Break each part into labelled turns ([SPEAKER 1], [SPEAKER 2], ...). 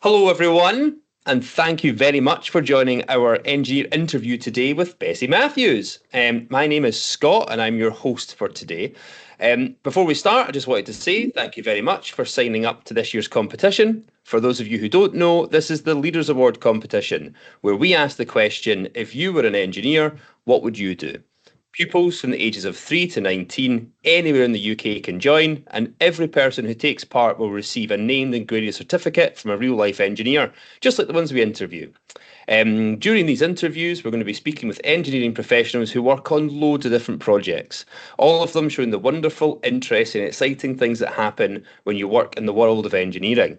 [SPEAKER 1] Hello, everyone, and thank you very much for joining our engineer interview today with Bessie Matthews. My name is Scott, and I'm your host for today. Before we start, I just wanted to say thank you very much for signing up to this year's competition. For those of you who don't know, this is the Leaders Award competition, where we ask the question, if you were an engineer, what would you do? Pupils from the ages of 3 to 19 anywhere in the UK can join, and every person who takes part will receive a named and graded certificate from a real life engineer, just like the ones we interview. During these interviews, we're going to be speaking with engineering professionals who work on loads of different projects, all of them showing the wonderful, interesting, exciting things that happen when you work in the world of engineering.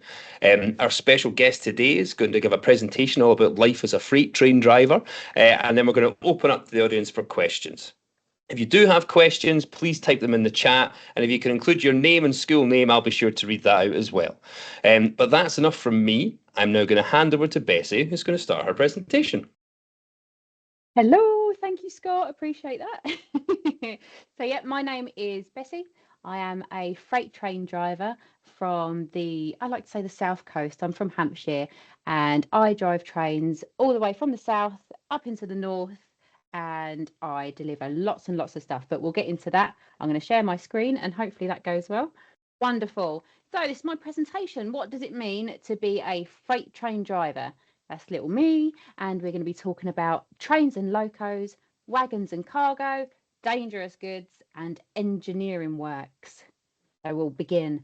[SPEAKER 1] Our special guest today is going to give a presentation all about life as a freight train driver, and then we're going to open up to the audience for questions. If you do have questions, please type them in the chat. And if you can include your name and school name, I'll be sure to read that out as well. But that's enough from me. I'm now going to hand over to Bessie, who's going to start her presentation.
[SPEAKER 2] Hello, thank you, Scott. Appreciate that. My name is Bessie. I am a freight train driver from I like to say the South Coast. I'm from Hampshire and I drive trains all the way from the south up into the north and I deliver lots and lots of stuff, but we'll get into that. I'm going to share my screen and hopefully that goes well. Wonderful. So this is my presentation. What does it mean to be a freight train driver? That's little me, and we're going to be talking about trains and locos, wagons and cargo, dangerous goods, and engineering works. So we'll begin.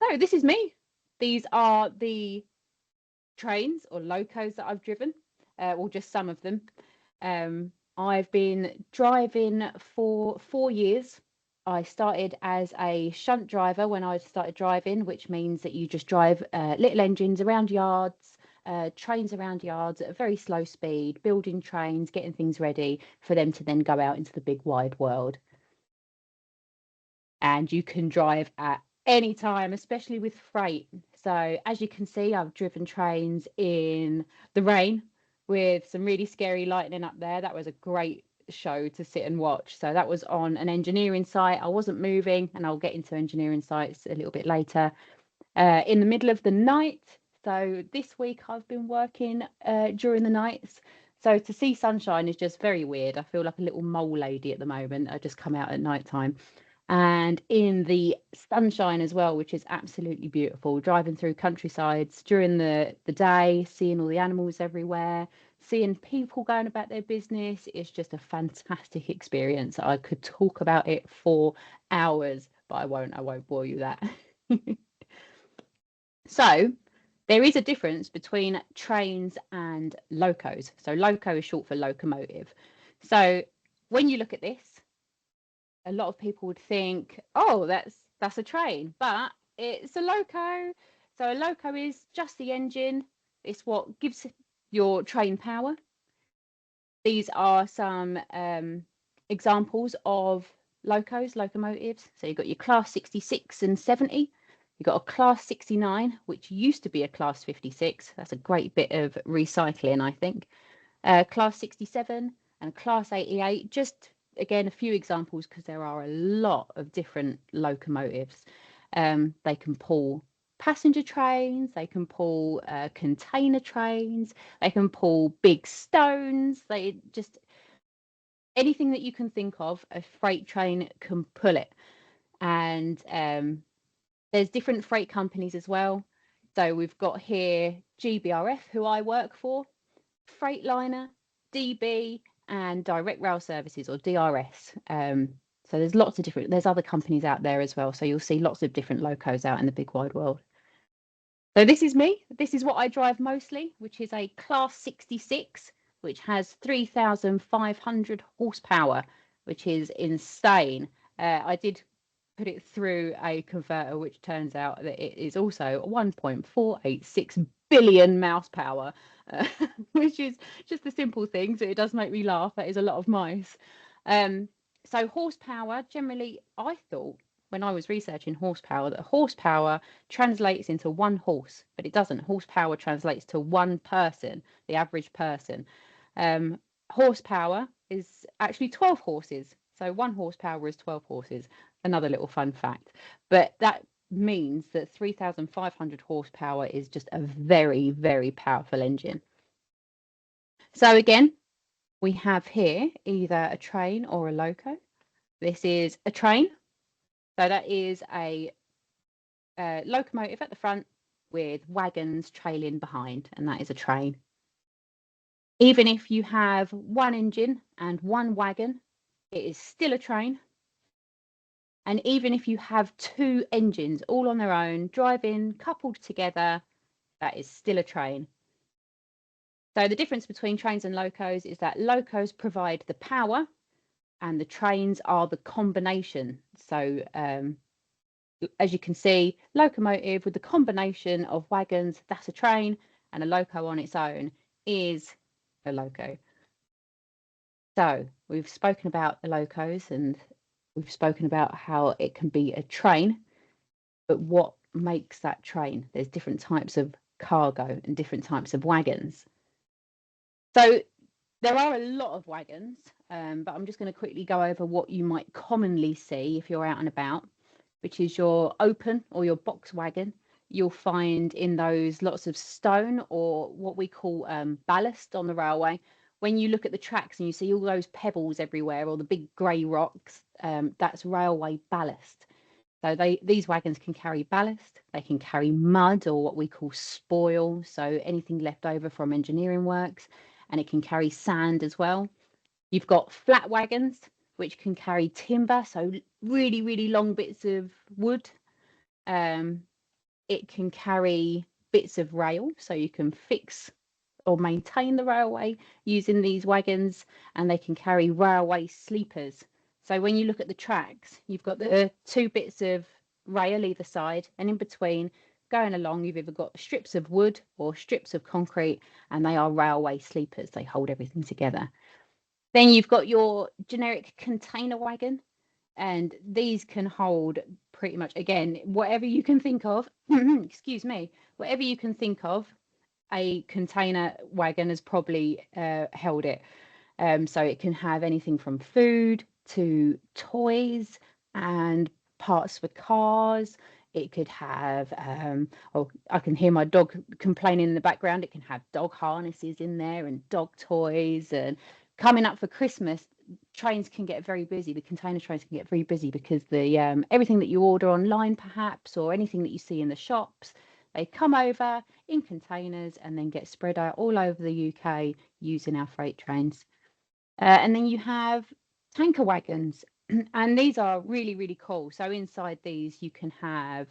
[SPEAKER 2] So this is me. These are the trains or locos that I've driven, or just some of them. I've been driving for 4 years. I started as a shunt driver when I started driving, which means that you just drive little engines around yards, trains around yards at a very slow speed, building trains, getting things ready for them to then go out into the big wide world. And you can drive at any time, especially with freight. So as you can see, I've driven trains in the rain with some really scary lightning up there. That was a great show to sit and watch. So that was on an engineering site. I wasn't moving, and I'll get into engineering sites a little bit later. In the middle of the night. So this week I've been working during the nights. So to see sunshine is just very weird. I feel like a little mole lady at the moment. I just come out at night time. And in the sunshine as well, which is absolutely beautiful, driving through countrysides during the day, seeing all the animals everywhere, seeing people going about their business. It's just a fantastic experience. I could talk about it for hours, but I won't bore you that. So there is a difference between trains and locos. So loco is short for locomotive. So when you look at this, a lot of people would think, oh, that's a train, but it's a loco. So a loco is just the engine. It's what gives your train power. These are some examples of locomotives. So you've got your class 66 and 70. You've got a class 69, which used to be a class 56. That's a great bit of recycling, I think. Class 67 and class 88, just again, a few examples because there are a lot of different locomotives. They can pull passenger trains, they can pull container trains, they can pull big stones, they just anything that you can think of, a freight train can pull it. And there's different freight companies as well. So we've got here GBRF, who I work for, Freightliner, DB, and Direct Rail Services, or DRS. So there's other companies out there as well. So you'll see lots of different locos out in the big wide world. So this is me. This is what I drive mostly, which is a class 66, which has 3,500 horsepower, which is insane. I did put it through a converter, which turns out that it is also 1.486 billion mouse power, which is just a simple thing. So it does make me laugh. That is a lot of mice. So horsepower, generally, I thought when I was researching horsepower, that horsepower translates into 1 horse, but it doesn't. Horsepower translates to 1 person, the average person. Horsepower is actually 12 horses. So 1 horsepower is 12 horses. Another little fun fact. But that means that 3,500 horsepower is just a very, very powerful engine. So again, we have here either a train or a loco. This is a train. So that is a locomotive at the front with wagons trailing behind, and that is a train. Even if you have one engine and one wagon, it is still a train. And even if you have two engines all on their own, driving, coupled together, that is still a train. So the difference between trains and locos is that locos provide the power and the trains are the combination. So as you can see, locomotive with the combination of wagons, that's a train, and a loco on its own is a loco. So we've spoken about the locos and we've spoken about how it can be a train, but what makes that train? There's different types of cargo and different types of wagons. So there are a lot of wagons, but I'm just going to quickly go over what you might commonly see if you're out and about, which is your open or your box wagon. You'll find in those lots of stone or what we call ballast on the railway. When you look at the tracks and you see all those pebbles everywhere or the big grey rocks, that's railway ballast. So these wagons can carry ballast, they can carry mud or what we call spoil, so anything left over from engineering works, and it can carry sand as well. You've got flat wagons, which can carry timber, so really, really long bits of wood. It can carry bits of rail, so you can fix or maintain the railway using these wagons, and they can carry railway sleepers. So when you look at the tracks, you've got the two bits of rail either side, and in between, going along, you've either got strips of wood or strips of concrete, and they are railway sleepers. They hold everything together. Then you've got your generic container wagon, and these can hold pretty much, again, whatever you can think of, excuse me, whatever you can think of, a container wagon has probably held it. So it can have anything from food to toys and parts for cars. It could have, oh, I can hear my dog complaining in the background. It can have dog harnesses in there and dog toys. And coming up for Christmas, trains can get very busy. The container trains can get very busy because the everything that you order online, perhaps, or anything that you see in the shops, they come over in containers and then get spread out all over the UK using our freight trains. And then you have tanker wagons, and these are really, really cool. So inside these, you can have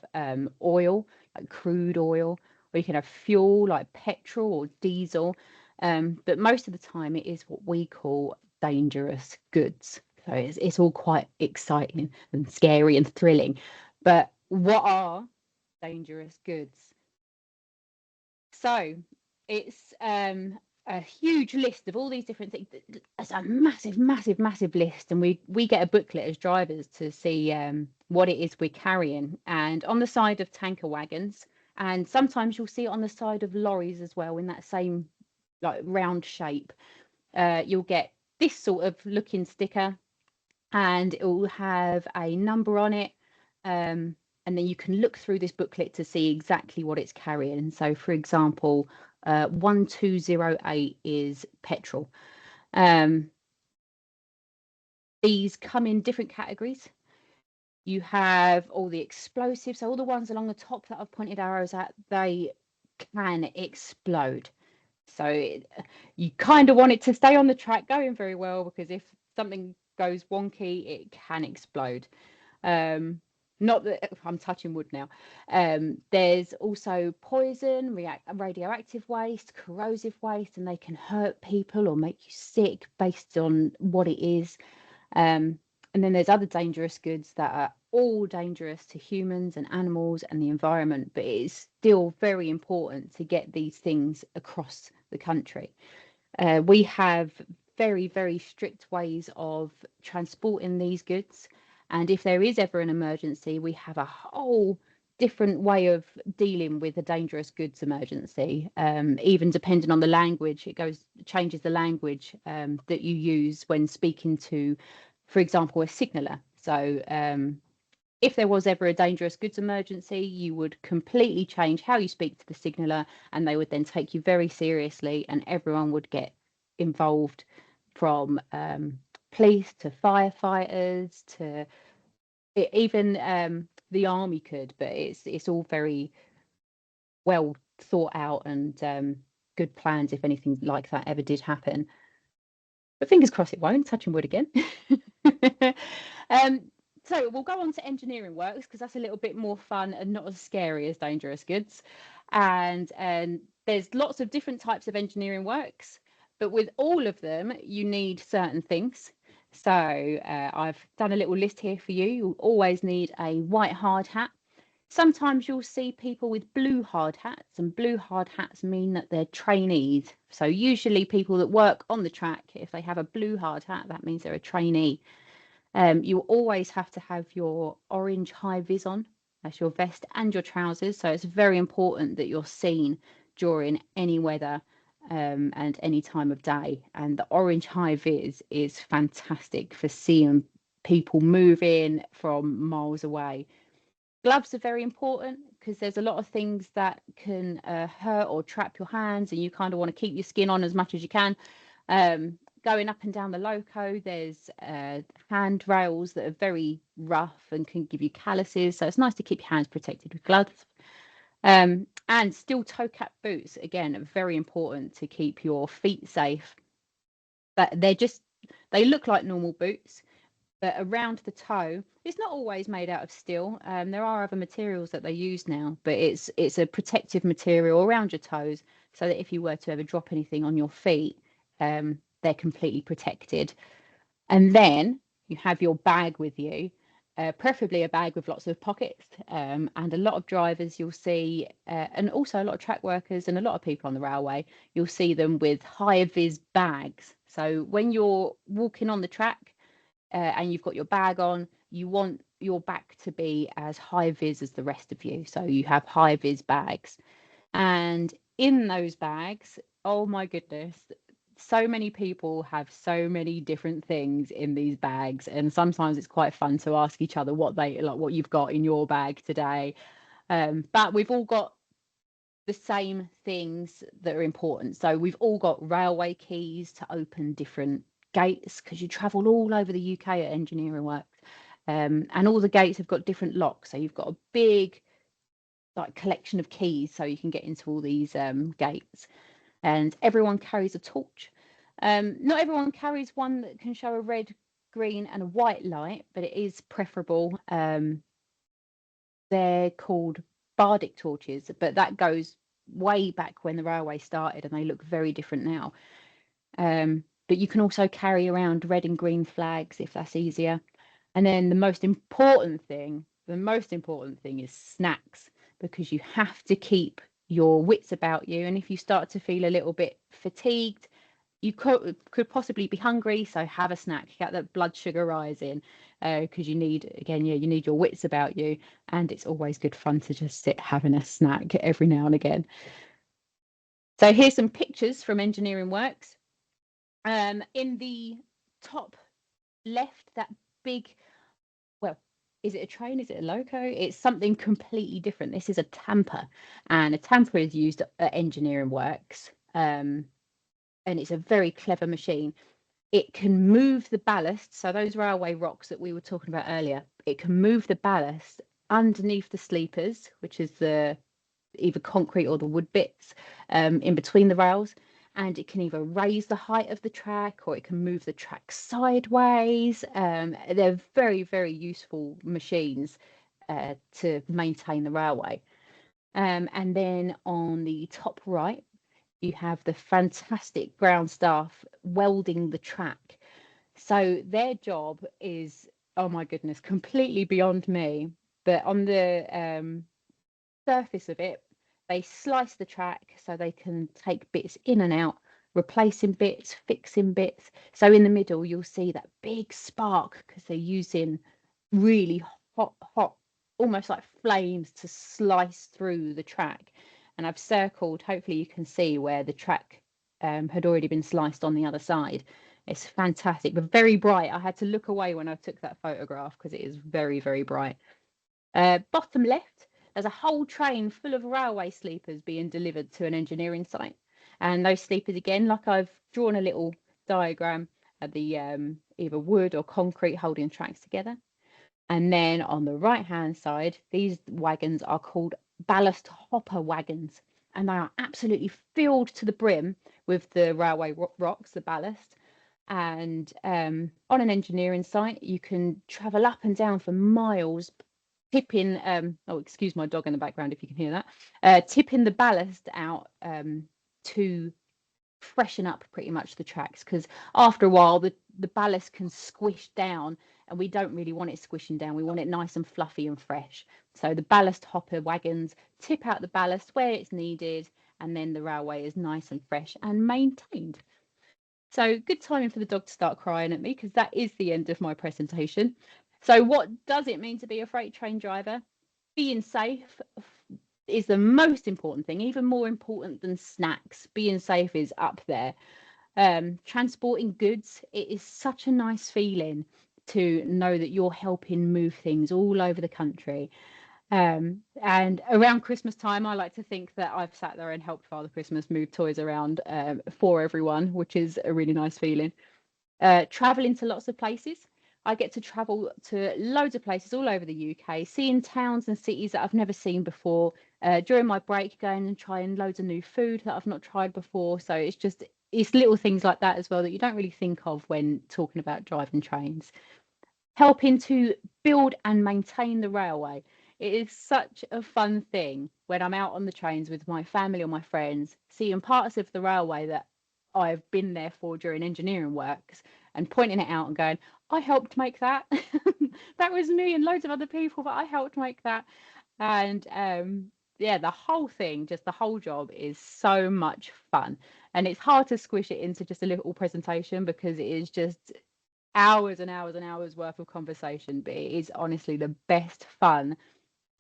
[SPEAKER 2] oil, like crude oil, or you can have fuel like petrol or diesel. But most of the time, it is what we call dangerous goods. So it's all quite exciting and scary and thrilling. But what are dangerous goods? So it's a huge list of all these different things. It's a massive, massive, massive list, and we get a booklet as drivers to see what it is we're carrying. And on the side of tanker wagons, and sometimes you'll see it on the side of lorries as well, in that same like round shape. You'll get this sort of looking sticker, and it will have a number on it. And then you can look through this booklet to see exactly what it's carrying. So, for example, 1208 is petrol. These come in different categories. You have all the explosives, so all the ones along the top that I've pointed arrows at, they can explode. So you kind of want it to stay on the track going very well, because if something goes wonky, it can explode. Not that I'm touching wood now. There's also poison, radioactive waste, corrosive waste, and they can hurt people or make you sick based on what it is. And then there's other dangerous goods that are all dangerous to humans and animals and the environment, but it is still very important to get these things across the country. We have very, very strict ways of transporting these goods. And if there is ever an emergency, we have a whole different way of dealing with a dangerous goods emergency. Even depending on the language, it changes the language that you use when speaking to, for example, a signaller. So if there was ever a dangerous goods emergency, you would completely change how you speak to the signaller, and they would then take you very seriously, and everyone would get involved, from police to firefighters to even the army could, but it's all very well thought out and good plans if anything like that ever did happen. But fingers crossed it won't, touching wood again. So we'll go on to engineering works, because that's a little bit more fun and not as scary as dangerous goods. And there's lots of different types of engineering works, but with all of them, you need certain things. So I've done a little list here for you. You'll always need a white hard hat. Sometimes you'll see people with blue hard hats, and blue hard hats mean that they're trainees. So usually people that work on the track, if they have a blue hard hat, that means they're a trainee. You always have to have your orange high vis on. That's your vest and your trousers. So it's very important that you're seen during any weather and any time of day. And the orange high vis is fantastic for seeing people moving from miles away. Gloves are very important, because there's a lot of things that can hurt or trap your hands, and you kind of want to keep your skin on as much as you can. Going up and down the loco, there's handrails that are very rough and can give you calluses, so it's nice to keep your hands protected with gloves. And steel toe cap boots, again, are very important to keep your feet safe. But they look like normal boots, but around the toe, it's not always made out of steel. There are other materials that they use now, but it's a protective material around your toes, so that if you were to ever drop anything on your feet, they're completely protected. And then you have your bag with you, preferably a bag with lots of pockets. And a lot of drivers you'll see, and also a lot of track workers and a lot of people on the railway, you'll see them with high vis bags. So when you're walking on the track, and you've got your bag on, you want your back to be as high vis as the rest of you. So you have high vis bags. And in those bags, oh my goodness, so many people have so many different things in these bags. And sometimes it's quite fun to ask each other what you've got in your bag today. But we've all got the same things that are important. So we've all got railway keys to open different gates, because you travel all over the UK at engineering works, and all the gates have got different locks. So you've got a big collection of keys, so you can get into all these gates. And everyone carries a torch. Not everyone carries one that can show a red, green, and a white light, but it is preferable. They're called bardic torches, but that goes way back when the railway started, and they look very different now. But you can also carry around red and green flags if that's easier. And then the most important thing is snacks, because you have to keep your wits about you. And if you start to feel a little bit fatigued, you could possibly be hungry, so have a snack, get that blood sugar rising, because you need your wits about you. And it's always good fun to just sit having a snack every now and again. So here's some pictures from engineering works. In the top left, that big, well, is it a train? Is it a loco? It's something completely different. This is a tamper, and a tamper is used at engineering works. And it's a very clever machine. It can move the ballast. So those railway rocks that we were talking about earlier, it can move the ballast underneath the sleepers, which is the either concrete or the wood bits in between the rails. And it can either raise the height of the track, or it can move the track sideways. They're very, very useful machines to maintain the railway. And then on the top right, you have the fantastic ground staff welding the track. So their job is, oh my goodness, completely beyond me. But on the surface of it, they slice the track so they can take bits in and out, replacing bits, fixing bits. So in the middle, you'll see that big spark, because they're using really hot, almost like flames to slice through the track. And I've circled, hopefully you can see where the track had already been sliced on the other side. It's fantastic, but very bright. I had to look away when I took that photograph, because it is very, very bright. Bottom left, there's a whole train full of railway sleepers being delivered to an engineering site. And those sleepers, again, like I've drawn a little diagram of the either wood or concrete holding tracks together. And then on the right hand side, these wagons are called ballast hopper wagons. And they are absolutely filled to the brim with the railway rocks, the ballast. And on an engineering site, you can travel up and down for miles, tipping, oh, excuse my dog in the background if you can hear that, tipping the ballast out to freshen up pretty much the tracks, because after a while the ballast can squish down and we don't really want it squishing down. We want it nice and fluffy and fresh. So the ballast hopper wagons tip out the ballast where it's needed, and then the railway is nice and fresh and maintained. So good timing for the dog to start crying at me, because that is the end of my presentation. So what does it mean to be a freight train driver? Being safe is the most important thing, even more important than snacks. Being safe is up there. Transporting goods, it is such a nice feeling to know that you're helping move things all over the country. And around Christmas time, I like to think that I've sat there and helped Father Christmas move toys around for everyone, which is a really nice feeling. Traveling to lots of places. I get to travel to loads of places all over the UK, seeing towns and cities that I've never seen before. During my break, going and trying loads of new food that I've not tried before. So it's little things like that as well that you don't really think of when talking about driving trains. Helping to build and maintain the railway. It is such a fun thing when I'm out on the trains with my family or my friends, seeing parts of the railway that I've been there for during engineering works and pointing it out and going, I helped make that. That was me and loads of other people, but I helped make that. And yeah, the whole thing, just the whole job is so much fun. And it's hard to squish it into just a little presentation because it is just hours and hours and hours worth of conversation, but it is honestly the best fun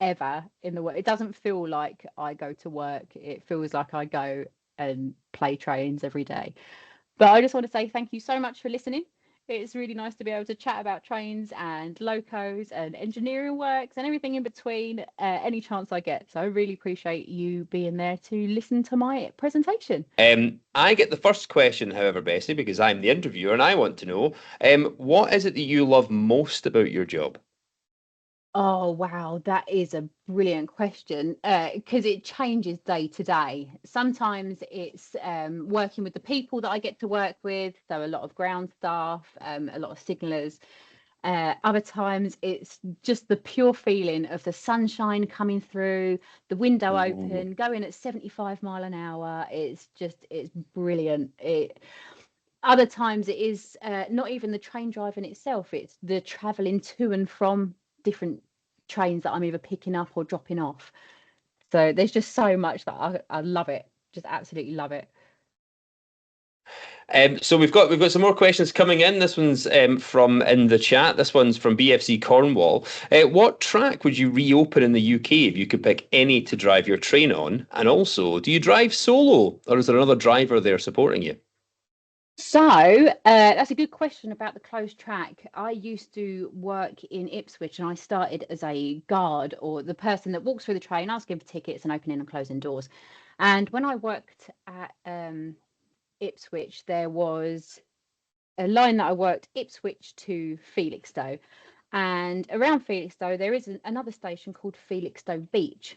[SPEAKER 2] ever in the world. It doesn't feel like I go to work, it feels like I go and play trains every day. But I just want to say thank you so much for listening. It's really nice to be able to chat about trains and locos and engineering works and everything in between any chance I get. So I really appreciate you being there to listen to my presentation.
[SPEAKER 1] I get the first question, however, Bessie, because I'm the interviewer and I want to know, what is it that you love most about your job?
[SPEAKER 2] Oh, wow, that is a brilliant question because it changes day to day. Sometimes it's working with the people that I get to work with, so a lot of ground staff, a lot of signallers. Other times it's just the pure feeling of the sunshine coming through, the window
[SPEAKER 1] Ooh.
[SPEAKER 2] open, going at 75 miles an hour. It's brilliant. Other times it is not even the train driving itself, it's the travelling to and from different trains that I'm either picking up or dropping off. So there's just so much that I love it, just absolutely love it.
[SPEAKER 1] So we've got some more questions coming in. This one's from in the chat. This one's from BFC Cornwall. What track would you reopen in the UK if you could pick any to drive your train on? And also, do you drive solo, or is there another driver there supporting you?
[SPEAKER 2] So that's a good question about the closed track. I used to work in Ipswich and I started as a guard, or the person that walks through the train, asking for tickets and opening and closing doors. And when I worked at Ipswich, there was a line that I worked Ipswich to Felixstowe. And around Felixstowe, there is another station called Felixstowe Beach.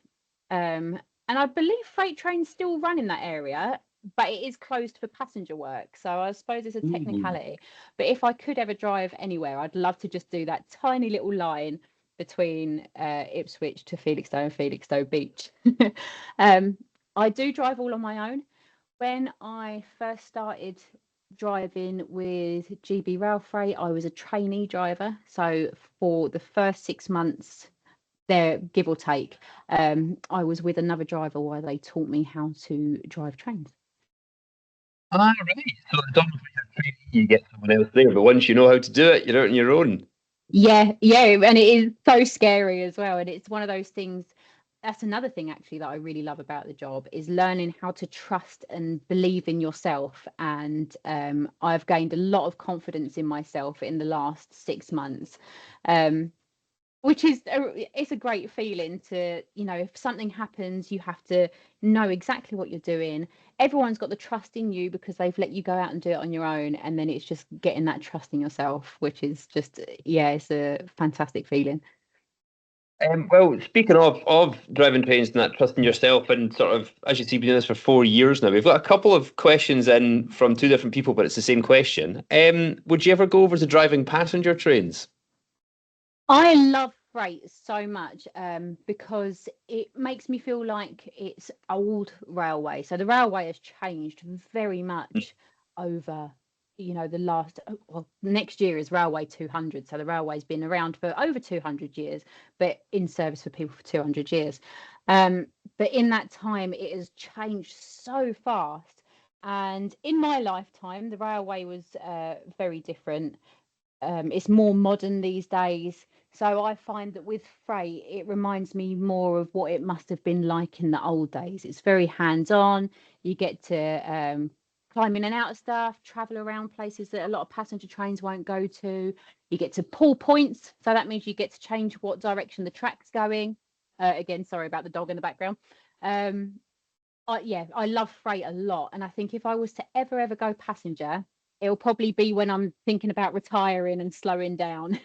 [SPEAKER 2] And I believe freight trains still run in that area, but it is closed for passenger work. So I suppose it's a
[SPEAKER 1] Ooh.
[SPEAKER 2] technicality. But if I could ever drive anywhere, I'd love to just do that tiny little line between Ipswich to Felixstowe and Felixstowe Beach. um, I do drive all on my own. When I first started driving with GB Rail Freight, I was a trainee driver. So for the first 6 months there, give or take, I was with another driver while they taught me how to drive trains.
[SPEAKER 1] Ah, right. So it's almost like you're trainee, you get someone else there, but once you know how to do it, you're out on your own.
[SPEAKER 2] Yeah, yeah, and it is so scary as well. And it's one of those things. That's another thing actually that I really love about the job is learning how to trust and believe in yourself. And I've gained a lot of confidence in myself in the last 6 months. Um, which is it's a great feeling to, if something happens, you have to know exactly what you're doing. Everyone's got the trust in you because they've let you go out and do it on your own, and then it's just getting that trust in yourself, which is just, yeah, it's a fantastic feeling.
[SPEAKER 1] Well, speaking of driving trains and that trust in yourself, and sort of, as you see, been doing this for 4 years now, we've got a couple of questions in from two different people, but it's the same question. Would you ever go over to driving passenger trains?
[SPEAKER 2] I love freight so much, because it makes me feel like it's old railway. So the railway has changed very much over, the last, well, next year is Railway 200. So the railway's been around for over 200 years, but in service for people for 200 years. Um, but in that time, it has changed so fast. And in my lifetime, the railway was very different. It's more modern these days. So I find that with freight, it reminds me more of what it must have been like in the old days. It's very hands-on. You get to climb in and out of stuff, travel around places that a lot of passenger trains won't go to. You get to pull points. So that means you get to change what direction the track's going. Again, sorry about the dog in the background. Um, yeah, I love freight a lot. And I think if I was to ever go passenger, it'll probably be when I'm thinking about retiring and slowing down.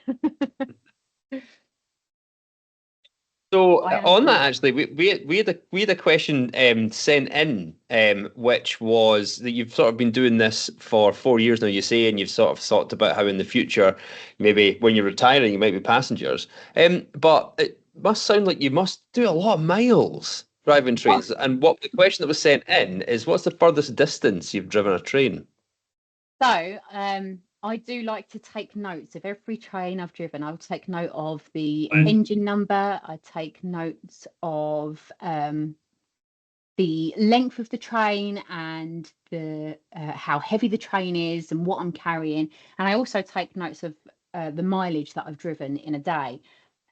[SPEAKER 1] So
[SPEAKER 2] I
[SPEAKER 1] on that,
[SPEAKER 2] enjoy it.
[SPEAKER 1] actually, we had a question sent in, which was that you've sort of been doing this for 4 years now. You say, and you've sort of thought about how in the future, maybe when you're retiring, you might be passengers. But it must sound like you must do a lot of miles driving trains. And what the question that was sent in is, what's the furthest distance you've driven a train?
[SPEAKER 2] So, I do like to take notes of every train I've driven. I'll take note of the engine number. I take notes of the length of the train and the how heavy the train is and what I'm carrying. And I also take notes of the mileage that I've driven in a day.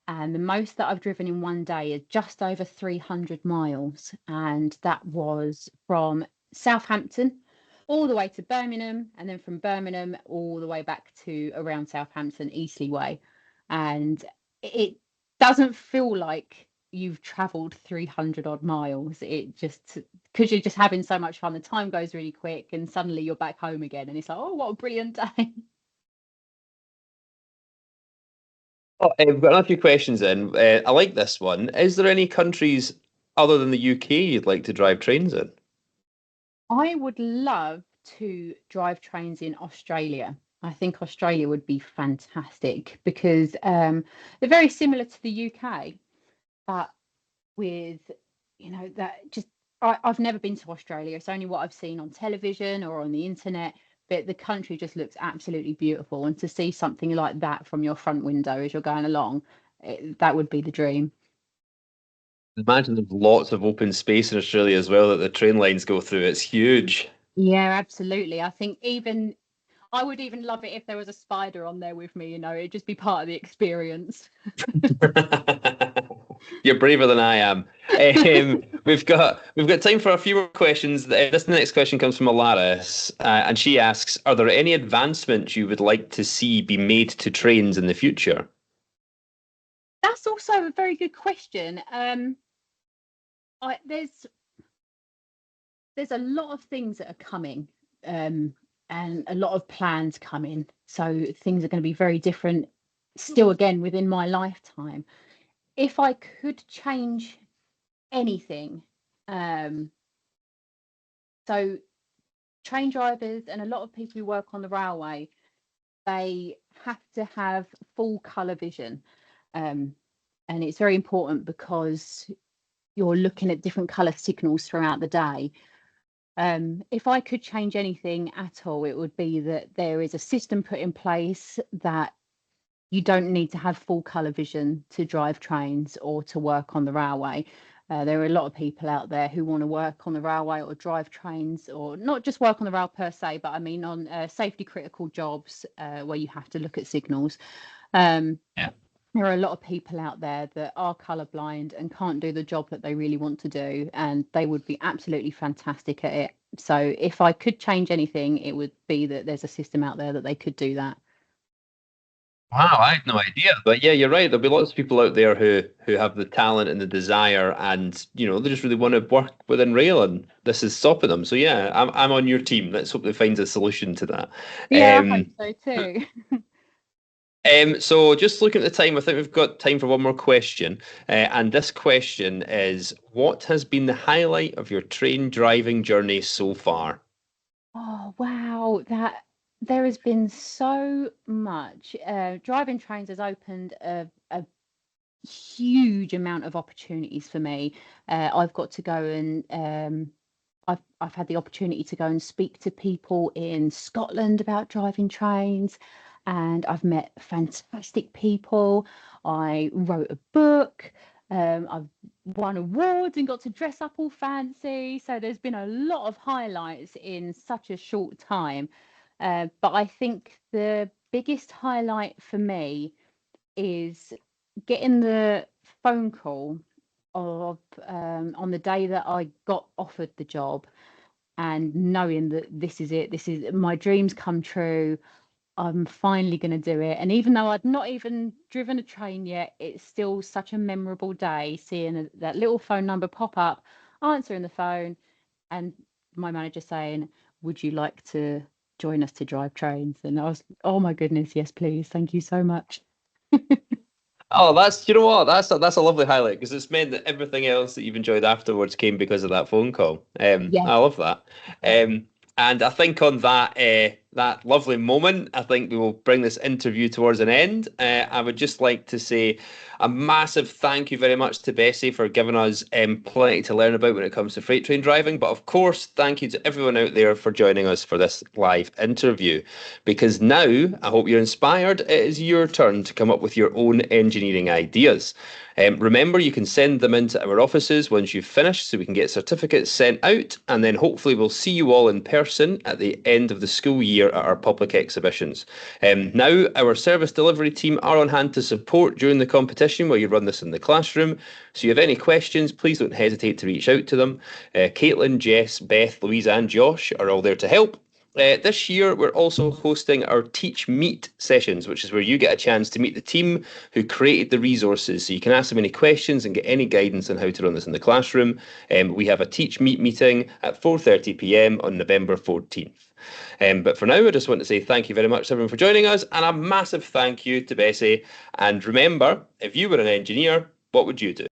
[SPEAKER 2] And the most that I've driven in one day is just over 300 miles. And that was from Southampton all the way to Birmingham, and then from Birmingham all the way back to around Southampton, Eastleigh Way. And it doesn't feel like you've traveled 300 odd miles. It just, because you're just having so much fun, the time goes really quick, and suddenly you're back home again. And it's like, oh, what a brilliant day.
[SPEAKER 1] Oh, we've got another few questions in. I like this one. Is there any countries other than the UK you'd like to drive trains in?
[SPEAKER 2] I would love to drive trains in Australia. I think Australia would be fantastic because they're very similar to the UK, but with, that just, I've never been to Australia. It's only what I've seen on television or on the internet, but the country just looks absolutely beautiful. And to see something like that from your front window as you're going along, that would be the dream.
[SPEAKER 1] Imagine there's lots of open space in Australia as well that the train lines go through. It's huge.
[SPEAKER 2] Yeah, absolutely. I think even I would even love it if there was a spider on there with me, it'd just be part of the experience.
[SPEAKER 1] You're braver than I am. We've got time for a few more questions. This next question comes from Alaris, and she asks, "Are there any advancements you would like to see be made to trains in the future?"
[SPEAKER 2] That's also a very good question. There's a lot of things that are coming, um, and a lot of plans coming. So things are going to be very different still again within my lifetime. If I could change anything, um, so train drivers and a lot of people who work on the railway, they have to have full colour vision. Um, and it's very important because you're looking at different colour signals throughout the day. If I could change anything at all, it would be that there is a system put in place that you don't need to have full colour vision to drive trains or to work on the railway. There are a lot of people out there who want to work on the railway or drive trains, or not just work on the rail per se, but I mean on safety critical jobs where you have to look at signals. Um,
[SPEAKER 1] Yeah.
[SPEAKER 2] there are a lot of people out there that are colourblind and can't do the job that they really want to do, and they would be absolutely fantastic at it. So if I could change anything, it would be that there's a system out there that they could do that.
[SPEAKER 1] Wow, I had no idea. But yeah, you're right. There'll be lots of people out there who have the talent and the desire, and they just really want to work within rail, and this is stopping them. So yeah, I'm on your team. Let's hope they find a solution to that.
[SPEAKER 2] Yeah, I hope
[SPEAKER 1] Um,
[SPEAKER 2] so too.
[SPEAKER 1] so just looking at the time, I think we've got time for one more question. And this question is, what has been the highlight of your train driving journey so far?
[SPEAKER 2] Oh, wow. That there has been so much. Driving trains has opened a huge amount of opportunities for me. I've got to go and I've had the opportunity to go and speak to people in Scotland about driving trains, and I've met fantastic people. I wrote a book. I've won awards and got to dress up all fancy. So there's been a lot of highlights in such a short time. But I think the biggest highlight for me is getting the phone call of on the day that I got offered the job and knowing that this is it, this is my dreams come true. I'm finally going to do it. And even though I'd not even driven a train yet, it's still such a memorable day seeing that little phone number pop up, answering the phone, and my manager saying, "Would you like to join us to drive trains?" And I was, oh my goodness, yes, please. Thank you so much.
[SPEAKER 1] Oh, that's you know what? That's a lovely highlight because it's meant that everything else that you've enjoyed afterwards came because of that phone call.
[SPEAKER 2] Yes.
[SPEAKER 1] I love that.
[SPEAKER 2] Yeah.
[SPEAKER 1] And I think on that lovely moment, I think we will bring this interview towards an end. I would just like to say a massive thank you very much to Bessie for giving us plenty to learn about when it comes to freight train driving. But of course, thank you to everyone out there for joining us for this live interview. Because now, I hope you're inspired. It is your turn to come up with your own engineering ideas. Remember, you can send them into our offices once you've finished so we can get certificates sent out, and then hopefully we'll see you all in person at the end of the school year at our public exhibitions. Now, our service delivery team are on hand to support during the competition while you run this in the classroom. So, if you have any questions, please don't hesitate to reach out to them. Caitlin, Jess, Beth, Louise, and Josh are all there to help. This year, we're also hosting our Teach Meet sessions, which is where you get a chance to meet the team who created the resources. So you can ask them any questions and get any guidance on how to run this in the classroom. We have a Teach Meet meeting at 4:30 p.m. on November 14th. But for now, I just want to say thank you very much to everyone for joining us, and a massive thank you to Bessie. And remember, if you were an engineer, what would you do?